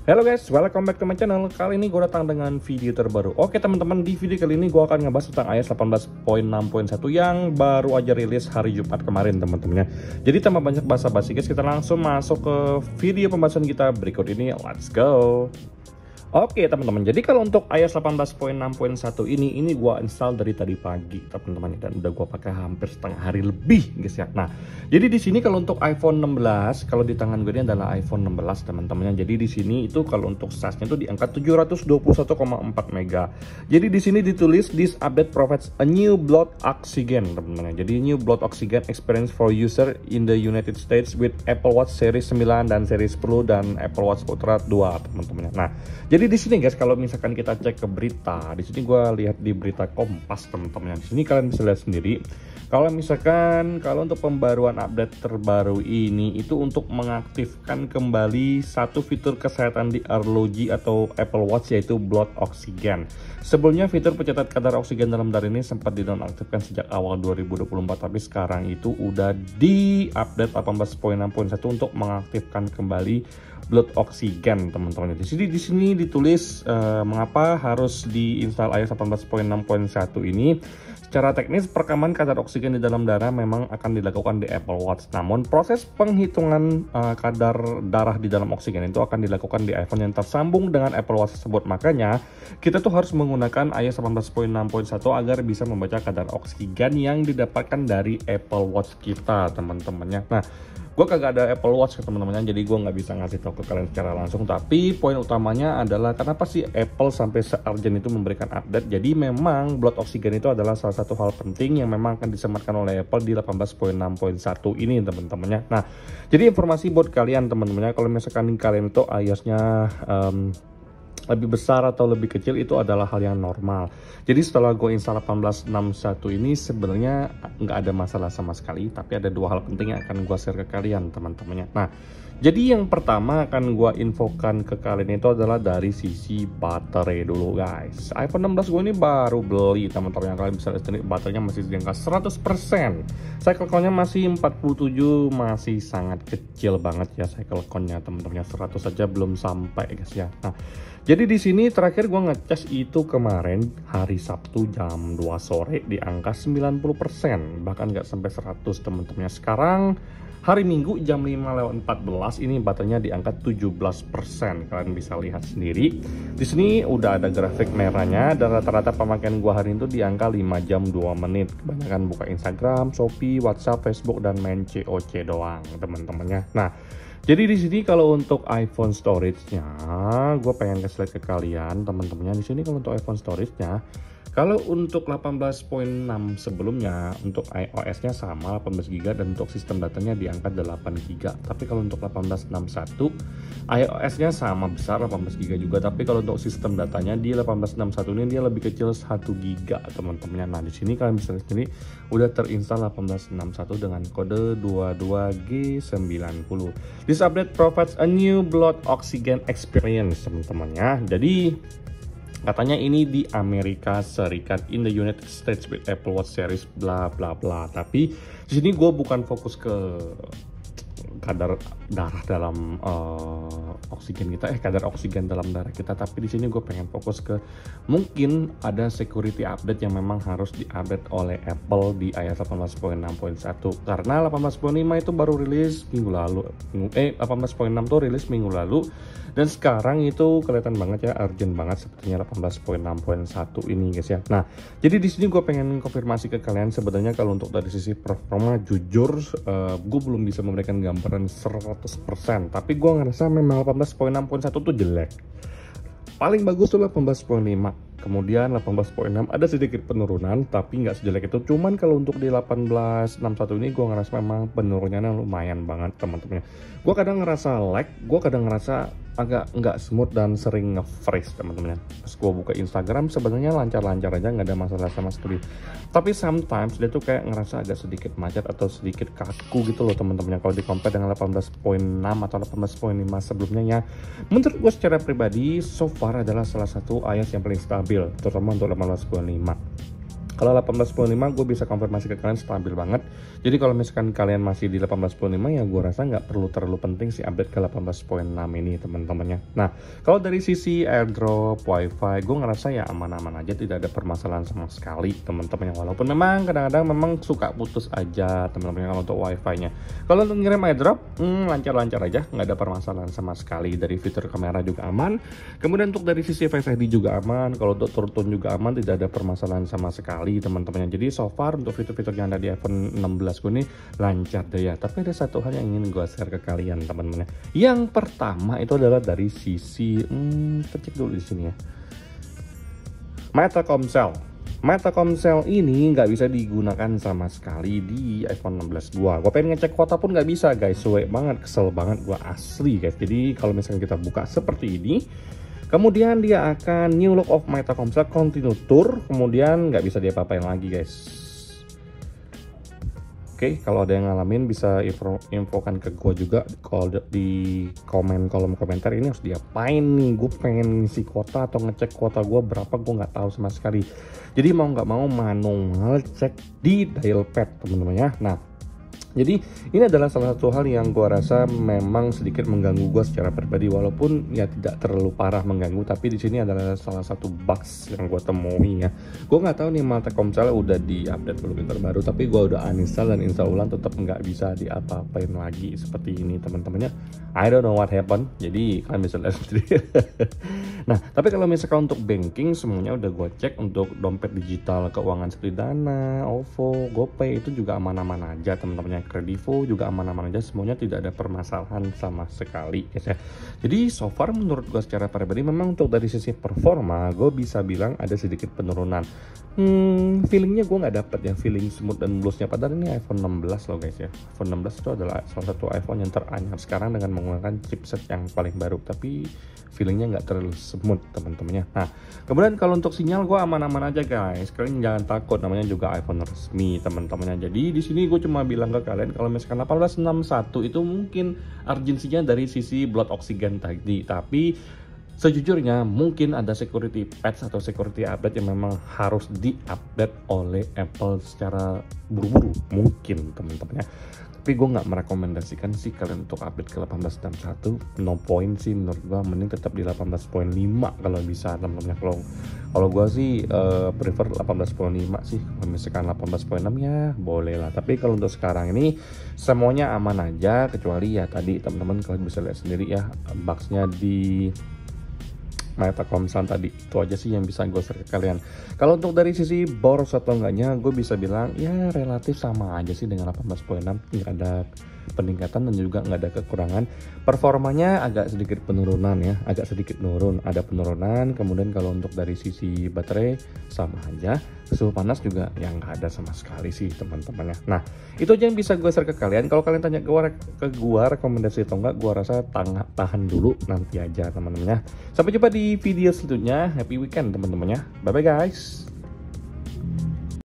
Halo guys, welcome back to my channel. Kali ini gue datang dengan video terbaru. Oke teman-teman, di video kali ini gue akan ngebahas tentang iOS 18.6.1 yang baru aja rilis hari Jumat kemarin teman-teman ya. Jadi tanpa banyak basa-basi guys, kita langsung masuk ke video pembahasan kita berikut ini. Let's go. Oke teman-teman, jadi kalau untuk iOS 18.6.1 ini gua install dari tadi pagi teman-teman, dan udah gua pakai hampir setengah hari lebih guys ya. Nah, jadi di sini kalau untuk iPhone 16, kalau di tangan gue ini adalah iPhone 16 teman-teman. Jadi di sini itu kalau untuk size-nya itu di angka 721,4 mega. Jadi di sini ditulis this update provides a new blood oxygen teman-teman. Jadi new blood oxygen experience for user in the United States with Apple Watch Series 9 dan Series 10 dan Apple Watch Ultra 2 teman-teman. Nah, jadi di sini guys, kalau misalkan kita cek ke berita, di sini gue lihat di berita Kompas teman-teman. Di sini kalian bisa lihat sendiri. Kalau misalkan untuk pembaruan update terbaru ini itu untuk mengaktifkan kembali satu fitur kesehatan di arloji atau Apple Watch, yaitu blood oxygen. Sebelumnya fitur pencatat kadar oksigen dalam darah ini sempat dinonaktifkan sejak awal 2024, tapi sekarang itu udah di update 18.6.1 untuk mengaktifkan kembali blood oxygen teman-teman. Di sini ditulis mengapa harus diinstal iOS 18.6.1 ini. Secara teknis perekaman kadar oksigen di dalam darah memang akan dilakukan di Apple Watch. Namun proses penghitungan kadar darah di dalam oksigen itu akan dilakukan di iPhone yang tersambung dengan Apple Watch tersebut. Makanya kita tuh harus menggunakan iOS 18.6.1 agar bisa membaca kadar oksigen yang didapatkan dari Apple Watch kita teman-temannya. Nah, gue kagak ada Apple Watch teman-teman, jadi gue nggak bisa ngasih tahu ke kalian secara langsung. Tapi poin utamanya adalah kenapa sih Apple sampai se-urgent itu memberikan update. Jadi memang blood oxygen itu adalah salah satu hal penting yang memang akan disematkan oleh Apple di 18.6.1 ini teman-temannya. Nah, jadi informasi buat kalian teman-temannya, kalau misalkan kalian itu iOS-nya lebih besar atau lebih kecil itu adalah hal yang normal. Jadi setelah gue install 18.6.1 ini sebenarnya nggak ada masalah sama sekali, tapi ada dua hal penting yang akan gue share ke kalian teman-temannya. Nah, jadi yang pertama akan gue infokan ke kalian itu adalah dari sisi baterai dulu guys. iPhone 16 gue ini baru beli teman-teman, yang kalian bisa lihat sendiri baterainya masih di angka 100%. Cycle count-nya masih 47, masih sangat kecil banget ya cycle count-nya teman-teman. 100 saja belum sampai guys ya. Nah, jadi di sini terakhir gue ngecas itu kemarin hari Sabtu jam 2 sore di angka 90%, bahkan nggak sampai 100 teman-teman. Sekarang hari Minggu jam 5:14 ini baterainya di angka 17%. Kalian bisa lihat sendiri. Di sini udah ada grafik merahnya dan rata-rata pemakaian gua hari itu di angka 5 jam 2 menit. Kebanyakan buka Instagram, Shopee, WhatsApp, Facebook dan main COC doang teman-temannya. Nah, jadi di sini kalau untuk iPhone storage-nya, gue pengen kasih lihat ke kalian teman-temannya. Di sini kalau untuk iPhone storage-nya, kalau untuk 18.6 sebelumnya untuk iOS-nya sama 18 GB dan untuk sistem datanya di angka 8 GB. Tapi kalau untuk 18.61 iOS-nya sama besar 18 GB juga, tapi kalau untuk sistem datanya di 18.61 ini dia lebih kecil 1 GB teman-teman. Nah, di sini kalian bisa lihat sendiri udah terinstall 18.61 dengan kode 22G90. This update provides a new blood oxygen experience teman-teman ya. Jadi katanya ini di Amerika Serikat, in the United States with Apple Watch Series bla bla bla. Tapi di sini gue bukan fokus ke kadar darah dalam oksigen kita, kadar oksigen dalam darah kita, tapi di sini gue pengen fokus ke mungkin ada security update yang memang harus diupdate oleh Apple di iOS 18.6.1 karena 18.5 itu baru rilis minggu lalu. 18.6 tuh rilis minggu lalu dan sekarang itu kelihatan banget ya urgent banget sepertinya 18.6.1 ini guys ya. Nah, jadi di sini gue pengen konfirmasi ke kalian sebenarnya kalau untuk dari sisi performa jujur gue belum bisa memberikan gambaran 100%, tapi gue ngerasa memang 18.6.1 tuh jelek. Paling bagus tuh 18.5. Kemudian 18.6 ada sedikit penurunan, tapi nggak sejelek itu. Cuman kalau untuk di 18.61 ini gue ngerasa memang penurunannya lumayan banget teman-teman. Gue kadang ngerasa lag, gue kadang ngerasa agak nggak smooth dan sering nge-freeze teman-teman. Pas gue buka Instagram sebenarnya lancar-lancar aja, nggak ada masalah sama sekali. Tapi sometimes dia tuh kayak ngerasa agak sedikit macet atau sedikit kaku gitu loh teman-teman. Kalau di compare dengan 18.6 atau 18.5 sebelumnya ya, menurut gue secara pribadi so far adalah salah satu iOS yang paling stabil, terutama untuk 18.5. Kalau 18.5 gue bisa konfirmasi ke kalian stabil banget. Jadi kalau misalkan kalian masih di 18.5 ya gue rasa nggak perlu terlalu penting sih update ke 18.6 ini teman-temannya. Nah kalau dari sisi airdrop, wifi, gue ngerasa ya aman-aman aja, tidak ada permasalahan sama sekali teman-temannya. Walaupun memang kadang-kadang memang suka putus aja teman-temannya kalau untuk wifi-nya. Kalau untuk ngirim airdrop lancar-lancar aja, nggak ada permasalahan sama sekali. Dari fitur kamera juga aman. Kemudian untuk dari sisi Face ID juga aman. Kalau untuk turn tone juga aman, tidak ada permasalahan sama sekali teman-temannya. Jadi so far untuk fitur-fitur yang ada di iPhone 16 gue ini lancar deh ya. Tapi ada satu hal yang ingin gue share ke kalian teman-temannya. Yang pertama itu adalah dari sisi kita cek dulu di sini ya. Meta Comcel. Meta Comcel ini nggak bisa digunakan sama sekali di iPhone 16 gua. Gua pengen ngecek kuota pun nggak bisa guys. Suwe banget, kesel banget gua asli guys. Jadi kalau misalnya kita buka seperti ini, kemudian dia akan new look of Meta Comcel continue tour, kemudian nggak bisa diapa-apain lagi guys. Oke, kalau ada yang ngalamin bisa infokan ke gue juga kalau di kolom komentar ini harus diapain nih. Gue pengen ngisi kuota atau ngecek kuota gue berapa, gue nggak tahu sama sekali. Jadi mau nggak mau manual cek di dialpad teman-teman ya. Nah, jadi ini adalah salah satu hal yang gue rasa memang sedikit mengganggu gue secara pribadi, walaupun ya tidak terlalu parah mengganggu, tapi di sini adalah salah satu bugs yang gue temui ya. Gue nggak tahu nih Meta Comcel udah di update belum yang terbaru, tapi gue udah uninstall dan install ulang tetap nggak bisa diapa-apain lagi seperti ini teman-temannya. I don't know what happened, jadi kalian bisa lihat sendiri. Nah, tapi kalau misalkan untuk banking semuanya udah gue cek. Untuk dompet digital, keuangan seperti Dana, OVO, GoPay itu juga aman-aman aja teman-temannya. Kredivo juga aman-aman aja, semuanya tidak ada permasalahan sama sekali guys ya. Jadi so far menurut gue secara pribadi memang untuk dari sisi performa gue bisa bilang ada sedikit penurunan. Feelingnya gue nggak dapet ya feeling smooth dan mulusnya, padahal ini iPhone 16 loh guys ya. iPhone 16 itu adalah salah satu iPhone yang teranyar sekarang dengan menggunakan chipset yang paling baru, tapi feelingnya nggak terlalu smooth teman-temannya. Nah, kemudian kalau untuk sinyal gue aman-aman aja guys. Kalian jangan takut, namanya juga iPhone resmi teman-temannya. Jadi di sini gue cuma bilang ke kalian kalau misalkan 1861 itu mungkin urgensinya dari sisi blood oksigen tadi, tapi sejujurnya mungkin ada security patch atau security update yang memang harus di-update oleh Apple secara buru-buru mungkin teman-temannya. Tapi gue nggak merekomendasikan sih kalian untuk update ke 18.61. No point sih menurut gue, mending tetap di 18.5 kalau bisa teman-teman. Kalau gue sih prefer 18.5 sih. Kalau misalkan 18.6 ya boleh lah. Tapi kalau untuk sekarang ini semuanya aman aja, kecuali ya tadi teman-teman kalian bisa lihat sendiri ya boxnya di Meta Comcel tadi. Itu aja sih yang bisa gue share ke kalian. Kalau untuk dari sisi boros atau enggaknya, gue bisa bilang ya relatif sama aja sih dengan 18.6. Nggak ada peningkatan dan juga nggak ada kekurangan. Performanya agak sedikit penurunan ya, agak sedikit nurun, ada penurunan. Kemudian kalau untuk dari sisi baterai sama aja. Suhu panas juga yang nggak ada sama sekali sih teman-temannya. Nah, itu aja yang bisa gue share ke kalian. Kalau kalian tanya ke gue rekomendasi atau enggak, gue rasa tahan dulu nanti aja teman-temannya. Sampai jumpa di video selanjutnya. Happy weekend teman-temannya. Bye bye guys.